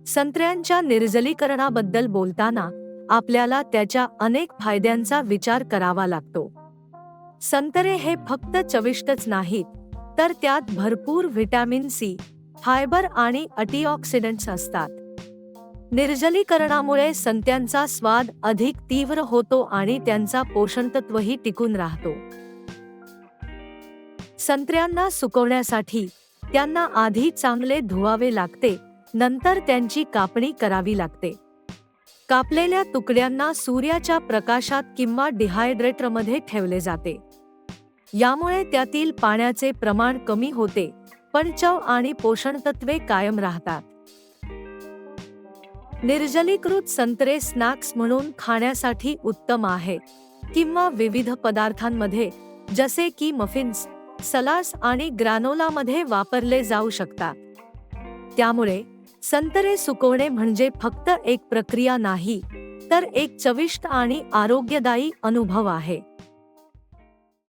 संत्र्यांच्या निर्जलीकरणाबद्दल बोलताना आपल्याला त्याच्या अनेक फायद्यांचा विचार करावा लागतो. संत्रे हे फक्त चविष्टच नाहीत, तर त्यात भरपूर व्हिटॅमिन सी, फायबर आणि अँटीऑक्सिडंट्स असतात. निर्जलीकरणामुळे संत्र्यांचा स्वाद अधिक तीव्र होतो आणि त्यांचा पोषणतत्वही टिकून राहतो. संत्र्यांना सुकवण्यासाठी त्यांना आधी चांगले धुवावे लागते, नंतर त्यांची कापणी करावी लागते. कापलेल्या तुकड्यांना सूर्याच्या प्रकाशात किंवा डिहायड्रेटरमध्ये ठेवले जाते. यामुळे त्यातील पाण्याचे प्रमाण कमी होते, पण चव आणि पोषणतत्वे कायम राहतात. निर्जलीकृत संत्रे स्नॅक्स म्हणून खाण्यासाठी उत्तम आहेत किंवा विविध पदार्थांमध्ये जसे की मफिन्स, सलाड्स आणि ग्रॅनोलामध्ये वापरले जाऊ शकतात. त्यामुळे संत्रे सुकवणे म्हणजे फक्त एक प्रक्रिया नाही, तर एक चविष्ट आणि आरोग्यदायी अनुभव आहे.